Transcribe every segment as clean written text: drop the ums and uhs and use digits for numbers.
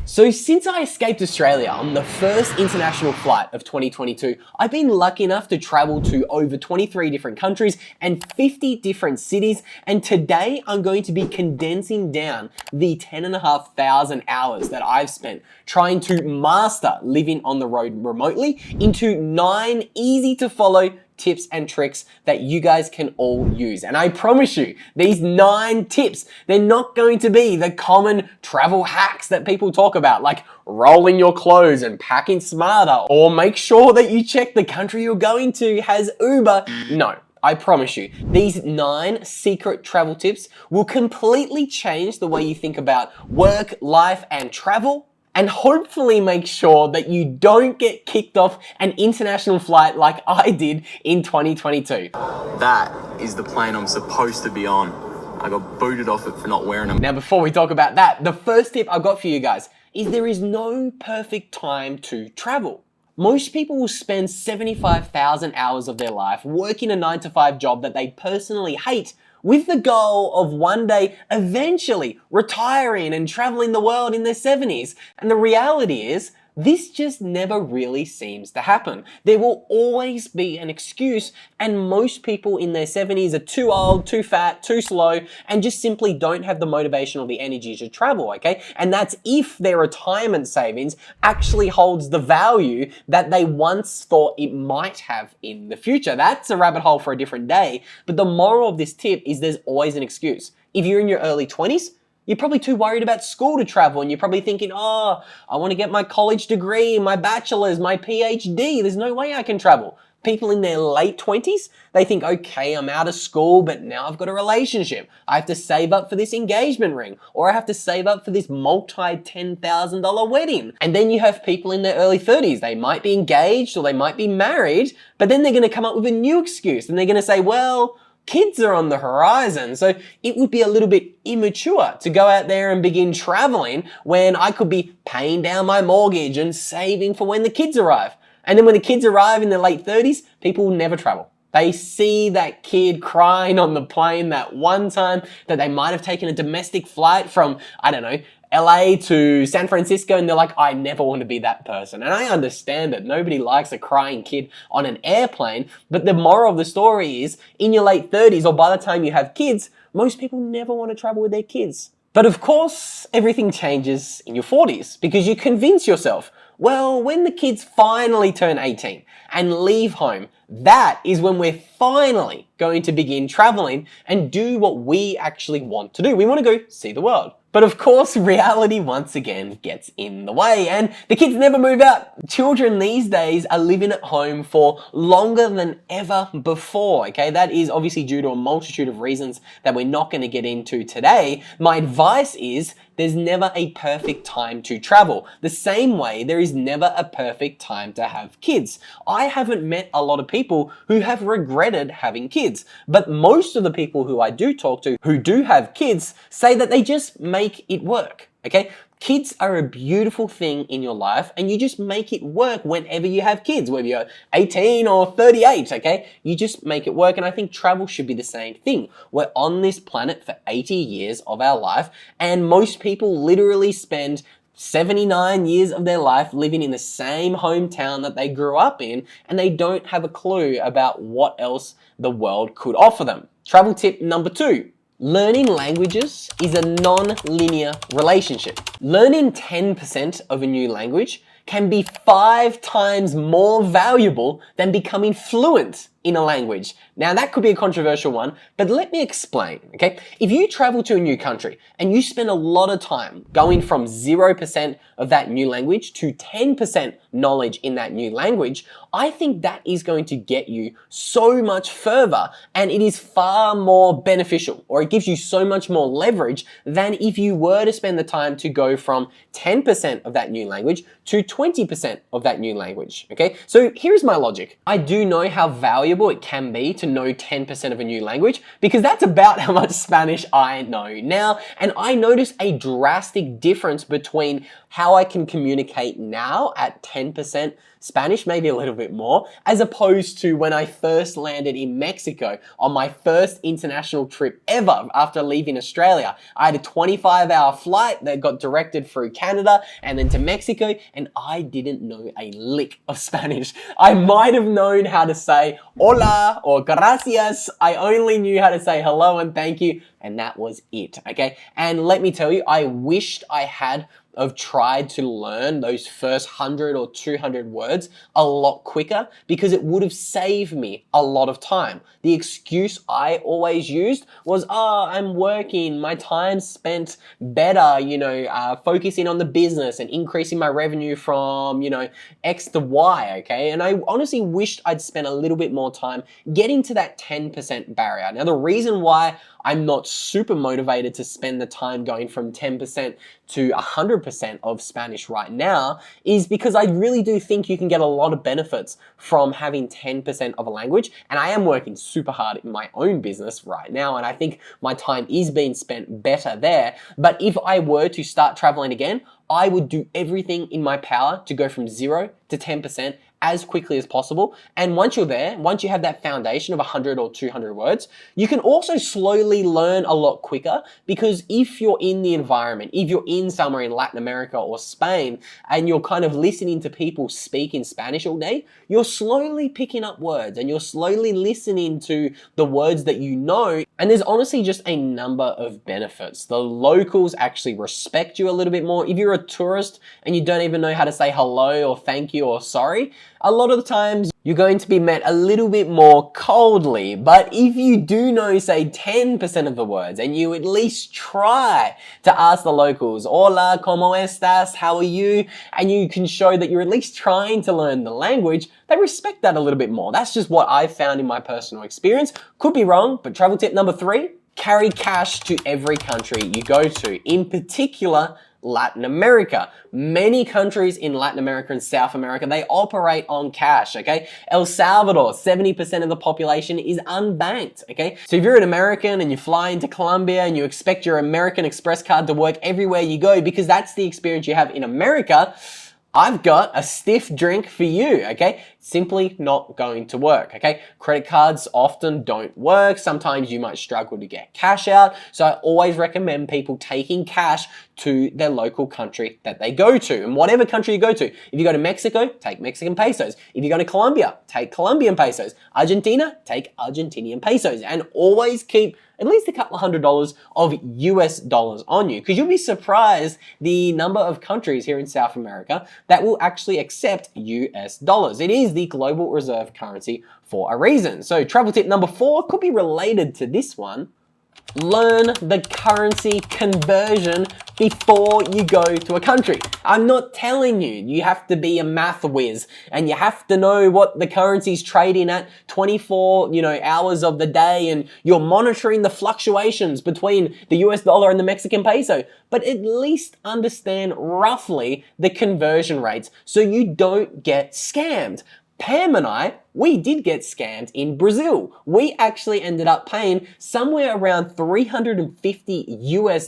So since I escaped Australia on the first international flight of 2022, I've been lucky enough to travel to over 23 different countries and 50 different cities, and today I'm going to be condensing down the 10,500 hours that I've spent trying to master living on the road remotely into 9 easy to follow tips and tricks that you guys can all use. And I promise you, these 9 tips, they're not going to be the common travel hacks that people talk about, like rolling your clothes and packing smarter, or make sure that you check the country you're going to has Uber. No. I promise you, these 9 secret travel tips will completely change the way you think about work, life, and travel, and hopefully make sure that you don't get kicked off an international flight like I did in 2022. That is the plane I'm supposed to be on. I got booted off it for not wearing them. Now, before we talk about that, the first tip I've got for you guys is there is no perfect time to travel. Most people will spend 75,000 hours of their life working a 9-to-5 job that they personally hate, with the goal of one day eventually retiring and traveling the world in their 70s. And the reality is, this just never really seems to happen. There will always be an excuse, and most people in their 70s are too old, too fat, too slow, and just simply don't have the motivation or the energy to travel, okay? And that's if their retirement savings actually holds the value that they once thought it might have in the future. That's a rabbit hole for a different day, but the moral of this tip is there's always an excuse. If you're in your early 20s, you're probably too worried about school to travel, and you're probably thinking, oh, I want to get my college degree, my bachelor's, my PhD. There's no way I can travel. People in their late 20s, they think, okay, I'm out of school, but now I've got a relationship. I have to save up for this engagement ring, or I have to save up for this multi-$10,000 wedding. And then you have people in their early 30s. They might be engaged or they might be married, but then they're going to come up with a new excuse, and they're going to say, well, kids are on the horizon, so it would be a little bit immature to go out there and begin traveling when I could be paying down my mortgage and saving for when the kids arrive. And then when the kids arrive in their late 30s, people will never travel. They see that kid crying on the plane that one time that they might have taken a domestic flight from, I don't know, LA to San Francisco, and they're like, I never want to be that person. And I understand that nobody likes a crying kid on an airplane, but the moral of the story is, in your late 30s or by the time you have kids, most people never want to travel with their kids. But of course, everything changes in your 40s because you convince yourself, well, when the kids finally turn 18 and leave home, that is when we're finally going to begin traveling and do what we actually want to do. We want to go see the world. But of course, reality once again gets in the way, and the kids never move out. Children these days are living at home for longer than ever before, okay? That is obviously due to a multitude of reasons that we're not going to get into today. My advice is there's never a perfect time to travel. The same way there is never a perfect time to have kids. I haven't met a lot of people who have regretted having kids, but most of the people who I do talk to who do have kids say that they just make it work, okay? Kids are a beautiful thing in your life, and you just make it work whenever you have kids, whether you're 18 or 38, okay? You just make it work, and I think travel should be the same thing. We're on this planet for 80 years of our life, and most people literally spend 79 years of their life living in the same hometown that they grew up in, and they don't have a clue about what else the world could offer them. Travel tip number 2. Learning languages is a non-linear relationship. Learning 10% of a new language can be 5 times more valuable than becoming fluent in a language. Now that could be a controversial one, but let me explain, okay? If you travel to a new country and you spend a lot of time going from 0% of that new language to 10% knowledge in that new language, I think that is going to get you so much further, and it is far more beneficial, or it gives you so much more leverage than if you were to spend the time to go from 10% of that new language to 20% of that new language, okay? So here's my logic. I do know how valuable it can be to know 10% of a new language, because that's about how much Spanish I know now. And I notice a drastic difference between how I can communicate now at 10% Spanish, maybe a little bit more, as opposed to when I first landed in Mexico on my first international trip ever after leaving Australia. I had a 25-hour flight that got directed through Canada and then to Mexico, and I didn't know a lick of Spanish. I might have known how to say hola or gracias. I only knew how to say hello and thank you, and that was it, okay? And let me tell you, I wished I had have tried to learn those first 100 or 200 words a lot quicker, because it would have saved me a lot of time. The excuse I always used was, oh, I'm working, my time's spent better, focusing on the business and increasing my revenue from, X to Y, okay? And I honestly wished I'd spent a little bit more time getting to that 10% barrier. Now, the reason why I'm not super motivated to spend the time going from 10% to 100% of Spanish right now is because I really do think you can get a lot of benefits from having 10% of a language. And I am working super hard in my own business right now, and I think my time is being spent better there. But if I were to start traveling again, I would do everything in my power to go from 0 to 10% as quickly as possible. And once you're there, once you have that foundation of 100 or 200 words, you can also slowly learn a lot quicker, because if you're in the environment, if you're in somewhere in Latin America or Spain and you're kind of listening to people speak in Spanish all day, you're slowly picking up words and you're slowly listening to the words that you know. And there's honestly just a number of benefits. The locals actually respect you a little bit more. If you're a tourist and you don't even know how to say hello or thank you or sorry, a lot of the times you're going to be met a little bit more coldly. But if you do know, say, 10% of the words, and you at least try to ask the locals, hola, ¿cómo estás? How are you? And you can show that you're at least trying to learn the language, they respect that a little bit more. That's just what I've found in my personal experience. Could be wrong, but travel tip number 3, carry cash to every country you go to. In particular, Latin America. Many countries in Latin America and South America, they operate on cash, okay? El Salvador, 70% of the population is unbanked, okay? So if you're an American and you fly into Colombia and you expect your American Express card to work everywhere you go, because that's the experience you have in America, I've got a stiff drink for you, okay? Simply not going to work, okay? Credit cards often don't work. Sometimes you might struggle to get cash out. So I always recommend people taking cash to their local country that they go to. And whatever country you go to, if you go to Mexico, take Mexican pesos. If you go to Colombia, take Colombian pesos. Argentina, take Argentinian pesos. And always keep at least a couple of $100 of US dollars on you, because you'll be surprised the number of countries here in South America that will actually accept US dollars. It is the global reserve currency for a reason. So travel tip number 4 could be related to this one. Learn the currency conversion before you go to a country. I'm not telling you, you have to be a math whiz and you have to know what the currency's trading at 24, hours of the day, and you're monitoring the fluctuations between the US dollar and the Mexican peso. But at least understand roughly the conversion rates so you don't get scammed. Pam and I, we did get scammed in Brazil. We actually ended up paying somewhere around $350 US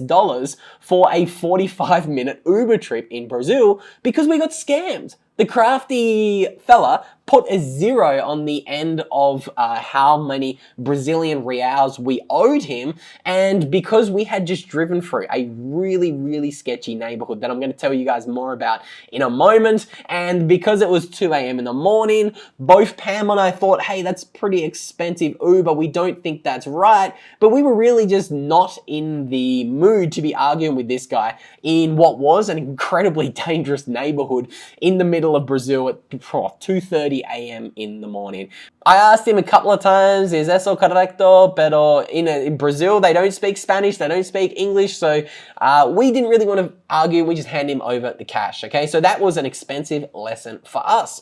for a 45-minute Uber trip in Brazil because we got scammed. The crafty fella put a 0 on the end of how many Brazilian reals we owed him, and because we had just driven through a really, really sketchy neighborhood that I'm going to tell you guys more about in a moment, and because it was 2 a.m. in the morning, both Pam and I thought, hey, that's pretty expensive Uber, we don't think that's right, but we were really just not in the mood to be arguing with this guy in what was an incredibly dangerous neighborhood in the middle of Brazil at 2:30 a.m. in the morning. I asked him a couple of times, is eso correcto? Pero in Brazil, they don't speak Spanish, they don't speak English, so we didn't really want to argue, we just hand him over the cash, okay? So that was an expensive lesson for us.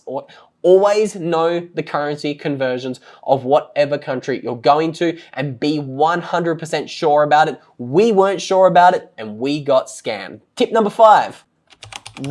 Always know the currency conversions of whatever country you're going to and be 100% sure about it. We weren't sure about it and we got scammed. Tip number 5.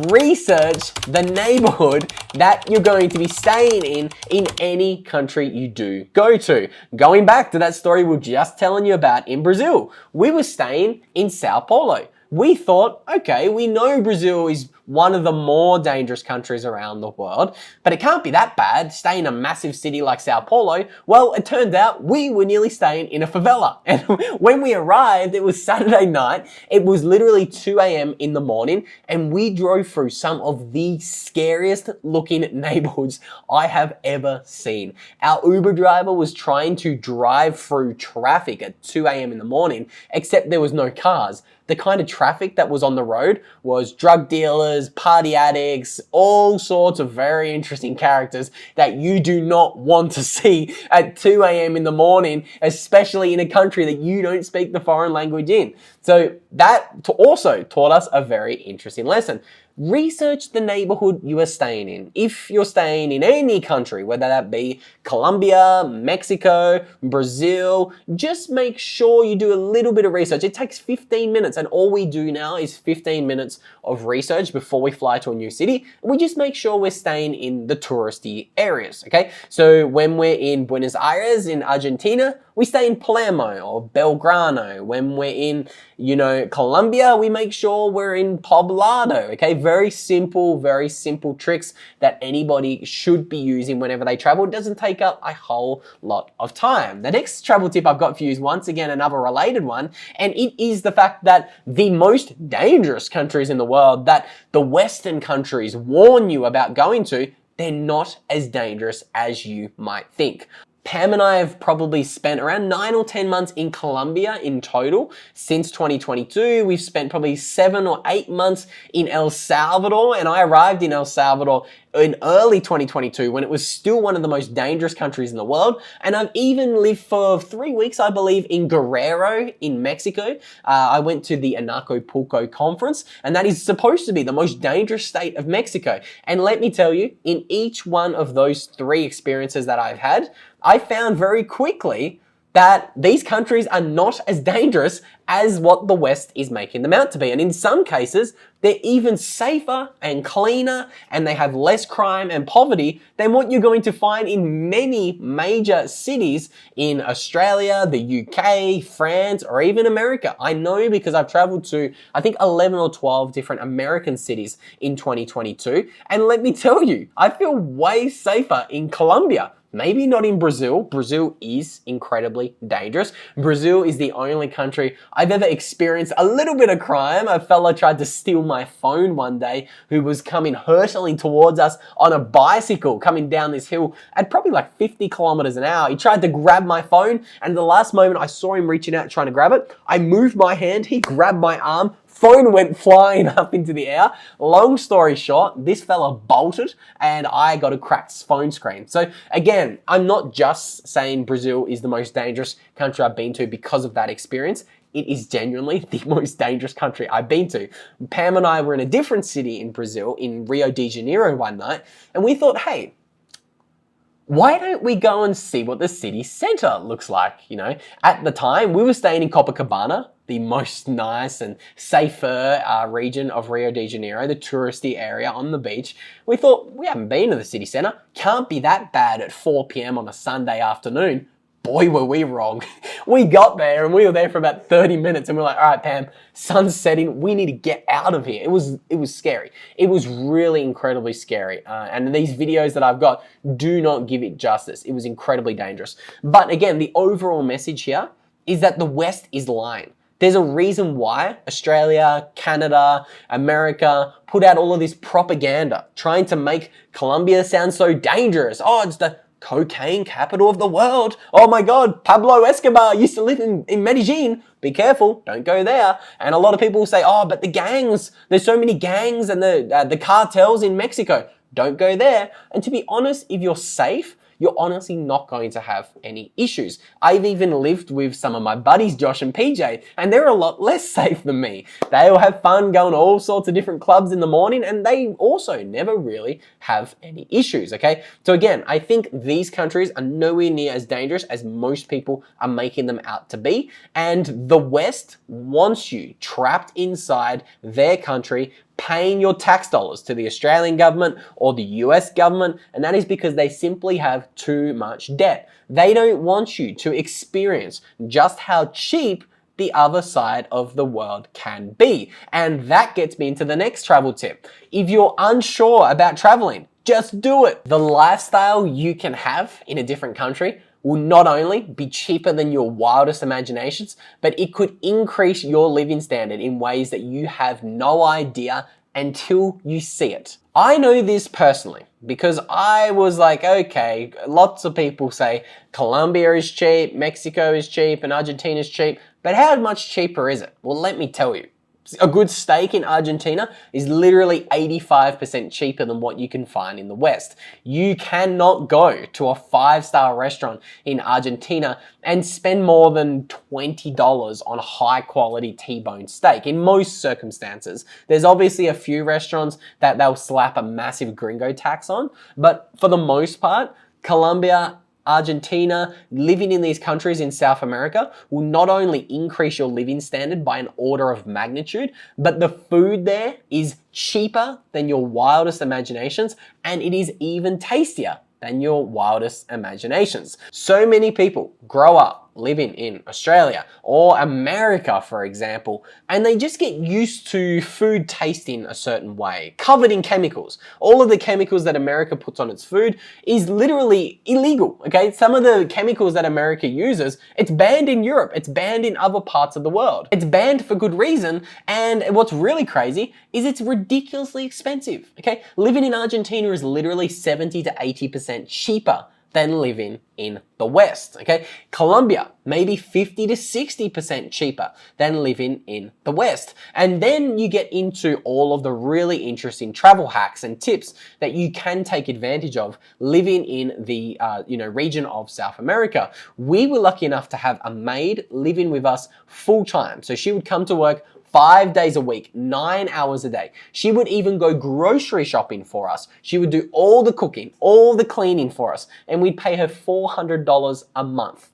research the neighborhood that you're going to be staying in any country you do go to. Going back to that story we were just telling you about in Brazil, we were staying in Sao Paulo. We thought, okay, we know Brazil is one of the more dangerous countries around the world, but it can't be that bad staying in a massive city like Sao Paulo. Well, it turned out we were nearly staying in a favela. And when we arrived, it was Saturday night. It was literally 2 a.m. in the morning, and we drove through some of the scariest looking neighborhoods I have ever seen. Our Uber driver was trying to drive through traffic at 2 a.m. in the morning, except there was no cars. The kind of traffic that was on the road was drug dealers, party addicts, all sorts of very interesting characters that you do not want to see at 2 a.m. in the morning, especially in a country that you don't speak the foreign language in. So that also taught us a very interesting lesson. Research the neighborhood you are staying in. If you're staying in any country, whether that be Colombia, Mexico, Brazil, just make sure you do a little bit of research. It takes 15 minutes, and all we do now is 15 minutes of research before we fly to a new city. We just make sure we're staying in the touristy areas, okay? So when we're in Buenos Aires in Argentina, we stay in Palermo or Belgrano. When we're in, Colombia, we make sure we're in Poblado, okay? Very simple tricks that anybody should be using whenever they travel. It doesn't take up a whole lot of time. The next travel tip I've got for you is once again another related one, and it is the fact that the most dangerous countries in the world that the Western countries warn you about going to, they're not as dangerous as you might think. Pam and I have probably spent around 9 or 10 months in Colombia in total since 2022. We've spent probably 7 or 8 months in El Salvador, and I arrived in El Salvador in early 2022 when it was still one of the most dangerous countries in the world. And I've even lived for 3 weeks, I believe, in Guerrero in Mexico. I went to the Anacapulco conference, and that is supposed to be the most dangerous state of Mexico. And let me tell you, in each one of those 3 experiences that I've had, I found very quickly that these countries are not as dangerous as what the West is making them out to be. And in some cases, they're even safer and cleaner, and they have less crime and poverty than what you're going to find in many major cities in Australia, the UK, France, or even America. I know because I've traveled to, I think, 11 or 12 different American cities in 2022. And let me tell you, I feel way safer in Colombia. Maybe not in Brazil. Brazil is incredibly dangerous. Brazil is the only country I've ever experienced a little bit of crime. A fella tried to steal my phone one day who was coming hurtling towards us on a bicycle coming down this hill at probably like 50 kilometers an hour. He tried to grab my phone, and at the last moment I saw him reaching out trying to grab it. I moved my hand, he grabbed my arm, phone went flying up into the air. Long story short, this fella bolted and I got a cracked phone screen. So again, I'm not just saying Brazil is the most dangerous country I've been to because of that experience. It is genuinely the most dangerous country I've been to. Pam and I were in a different city in Brazil, in Rio de Janeiro one night, and we thought, hey, why don't we go and see what the city center looks like? At the time, we were staying in Copacabana, the most nice and safer region of Rio de Janeiro, the touristy area on the beach. We thought, we haven't been to the city center. Can't be that bad at 4 p.m. on a Sunday afternoon. Boy, were we wrong. We got there and we were there for about 30 minutes and we're like, all right, Pam, sun's setting. We need to get out of here. It was scary. It was really incredibly scary. And these videos that I've got do not give it justice. It was incredibly dangerous. But again, the overall message here is that the West is lying. There's a reason why Australia, Canada, America put out all of this propaganda trying to make Colombia sound so dangerous. Oh, it's the cocaine capital of the world. Oh my God, Pablo Escobar used to live in Medellin. Be careful, don't go there. And a lot of people say, oh, but the gangs, there's so many gangs and the cartels in Mexico. Don't go there. And to be honest, if you're safe, you're honestly not going to have any issues. I've even lived with some of my buddies, Josh and PJ, and they're a lot less safe than me. They all have fun going to all sorts of different clubs in the morning, and they also never really have any issues, okay? So again, I think these countries are nowhere near as dangerous as most people are making them out to be, and the West wants you trapped inside their country, paying your tax dollars to the Australian government or the US government, and that is because they simply have too much debt. They don't want you to experience just how cheap the other side of the world can be. And that gets me into the next travel tip. If you're unsure about traveling, just do it. The lifestyle you can have in a different country will not only be cheaper than your wildest imaginations, but it could increase your living standard in ways that you have no idea until you see it. I know this personally because I was like, okay, lots of people say Colombia is cheap, Mexico is cheap, and Argentina is cheap, but how much cheaper is it? Well, let me tell you. A good steak in Argentina is literally 85% cheaper than what you can find in the West. You cannot go to a 5-star restaurant in Argentina and spend more than $20 on a high quality T-bone steak in most circumstances. There's obviously a few restaurants that they'll slap a massive gringo tax on, but for the most part, Colombia, Argentina, living in these countries in South America will not only increase your living standard by an order of magnitude, but the food there is cheaper than your wildest imaginations, and it is even tastier than your wildest imaginations. So many people grow up living in Australia or America, for example, and they just get used to food tasting a certain way, covered in chemicals. All of the chemicals that America puts on its food is literally illegal, okay? Some of the chemicals that America uses, it's banned in Europe, it's banned in other parts of the world. It's banned for good reason, and what's really crazy is it's ridiculously expensive, okay? Living in Argentina is literally 70 to 80% cheaper than living in the West, okay? Colombia, maybe 50 to 60% cheaper than living in the West. And then you get into all of the really interesting travel hacks and tips that you can take advantage of living in the region of South America. We were lucky enough to have a maid living with us full time. So she would come to work 5 days a week, 9 hours a day. She would even go grocery shopping for us. She would do all the cooking, all the cleaning for us, and we'd pay her $400 a month.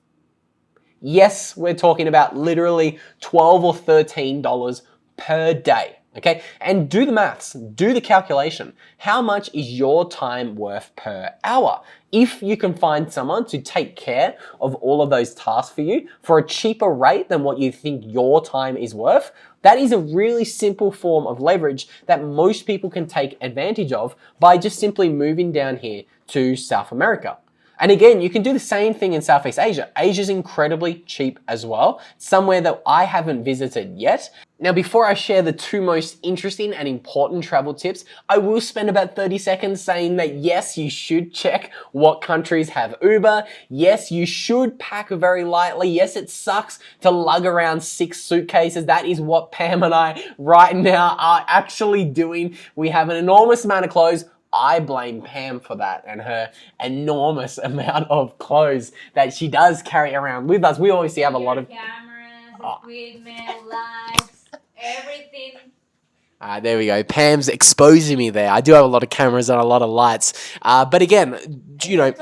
Yes, we're talking about literally $12 or $13 per day. Okay, and do the maths, do the calculation. How much is your time worth per hour? If you can find someone to take care of all of those tasks for you for a cheaper rate than what you think your time is worth, that is a really simple form of leverage that most people can take advantage of by just simply moving down here to South America. And again, you can do the same thing in Southeast Asia. Asia's incredibly cheap as well, somewhere that I haven't visited yet. Now, before I share the two most interesting and important travel tips, I will spend about 30 seconds saying that yes, you should check what countries have Uber. Yes, you should pack very lightly. Yes, it sucks to lug around 6 suitcases. That is what Pam and I right now are actually doing. We have an enormous amount of clothes. I blame Pam for that and her enormous amount of clothes that she does carry around with us. We obviously have a lot of cameras, equipment, lights, everything. There we go. Pam's exposing me there. I do have a lot of cameras and a lot of lights. But again, Toys.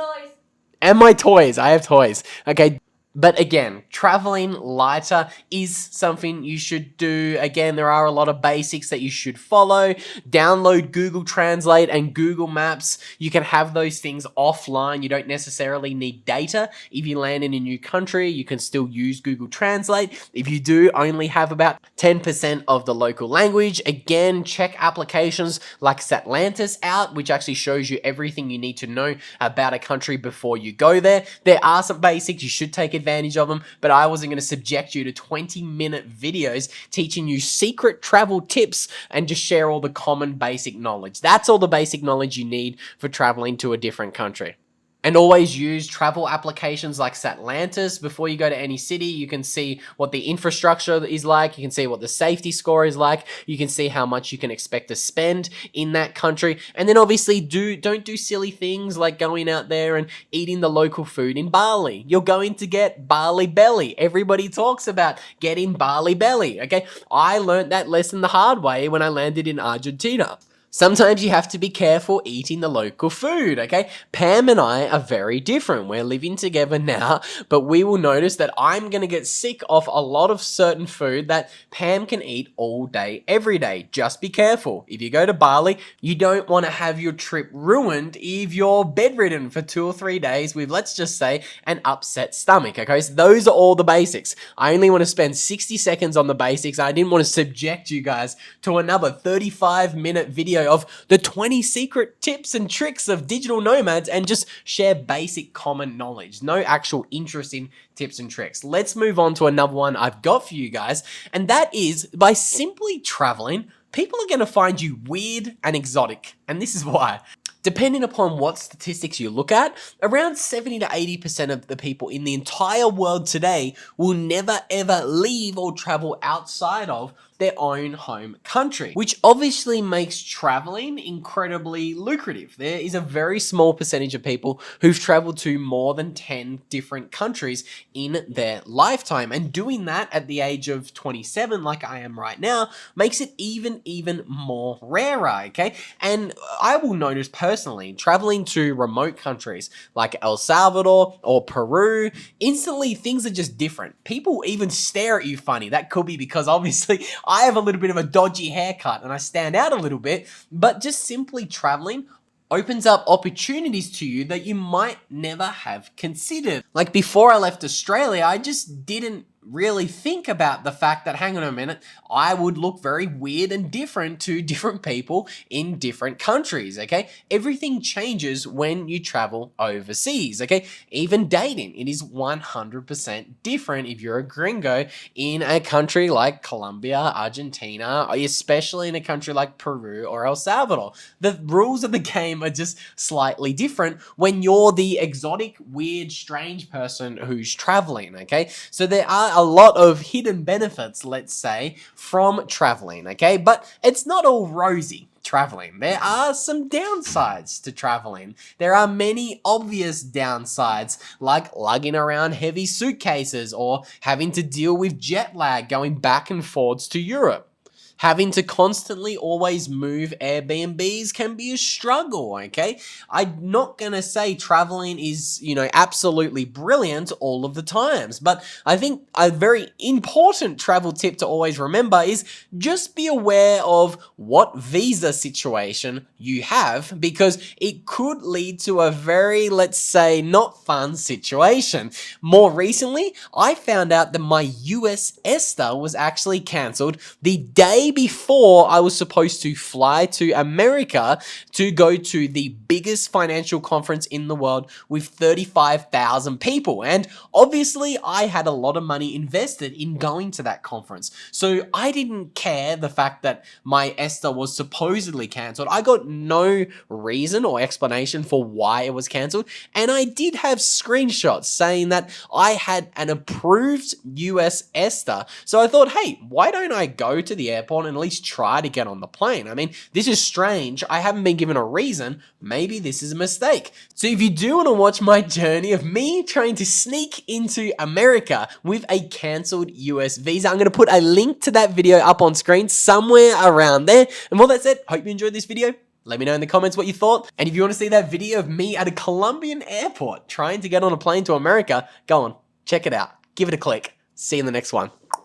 and my toys. I have toys. Okay. But again, traveling lighter is something you should do. Again, there are a lot of basics that you should follow. Download Google Translate and Google Maps. You can have those things offline. You don't necessarily need data. If you land in a new country, you can still use Google Translate. If you do only have about 10% of the local language, again, check applications like Satlantis App, which actually shows you everything you need to know about a country before you go there. There are some basics. You should take advantage of them, but I wasn't going to subject you to 20-minute videos teaching you secret travel tips and just share all the common basic knowledge. That's all the basic knowledge you need for traveling to a different country. And always use travel applications like Satlantis. Before you go to any city, you can see what the infrastructure is like. You can see what the safety score is like. You can see how much you can expect to spend in that country. And then obviously don't do silly things like going out there and eating the local food in Bali. You're going to get Bali belly. Everybody talks about getting Bali belly, okay? I learned that lesson the hard way when I landed in Argentina. Sometimes you have to be careful eating the local food, okay? Pam and I are very different. We're living together now, but we will notice that I'm going to get sick of a lot of certain food that Pam can eat all day, every day. Just be careful. If you go to Bali, you don't want to have your trip ruined if you're bedridden for 2 or 3 days with, let's just say, an upset stomach, okay? So those are all the basics. I only want to spend 60 seconds on the basics. I didn't want to subject you guys to another 35-minute video of the 20 secret tips and tricks of digital nomads and just share basic common knowledge. No actual interesting tips and tricks. Let's move on to another one I've got for you guys, and that is by simply traveling, people are going to find you weird and exotic, and this is why. Depending upon what statistics you look at, around 70 to 80% of the people in the entire world today will never ever leave or travel outside of their own home country, which obviously makes traveling incredibly lucrative. There is a very small percentage of people who've traveled to more than 10 different countries in their lifetime, and doing that at the age of 27, like I am right now, makes it even more rarer, okay? And I will notice personally, traveling to remote countries like El Salvador or Peru, instantly things are just different. People even stare at you funny. That could be because obviously I have a little bit of a dodgy haircut and I stand out a little bit, but just simply traveling opens up opportunities to you that you might never have considered. Like before I left Australia, I just didn't really think about the fact that, hang on a minute, I would look very weird and different to different people in different countries, okay? Everything changes when you travel overseas, okay? Even dating, it is 100% different if you're a gringo in a country like Colombia, Argentina, especially in a country like Peru or El Salvador. The rules of the game are just slightly different when you're the exotic, weird, strange person who's traveling, okay? So there are a lot of hidden benefits, let's say, from traveling, okay? But it's not all rosy traveling. There are some downsides to traveling. There are many obvious downsides, like lugging around heavy suitcases or having to deal with jet lag going back and forwards to Europe. Having to constantly always move Airbnbs can be a struggle, okay? I'm not gonna say traveling is, absolutely brilliant all of the times, but I think a very important travel tip to always remember is just be aware of what visa situation you have, because it could lead to a very, let's say, not fun situation. More recently, I found out that my US ESTA was actually cancelled the day before I was supposed to fly to America to go to the biggest financial conference in the world with 35,000 people. And obviously I had a lot of money invested in going to that conference. So I didn't care the fact that my ESTA was supposedly cancelled. I got no reason or explanation for why it was cancelled. And I did have screenshots saying that I had an approved US ESTA. So I thought, hey, why don't I go to the airport and at least try to get on the plane? I mean, this is strange. I haven't been given a reason. Maybe this is a mistake. So if you do want to watch my journey of me trying to sneak into America with a cancelled US visa, I'm going to put a link to that video up on screen somewhere around there. And with that said, hope you enjoyed this video. Let me know in the comments what you thought. And if you want to see that video of me at a Colombian airport trying to get on a plane to America, go on, check it out. Give it a click. See you in the next one.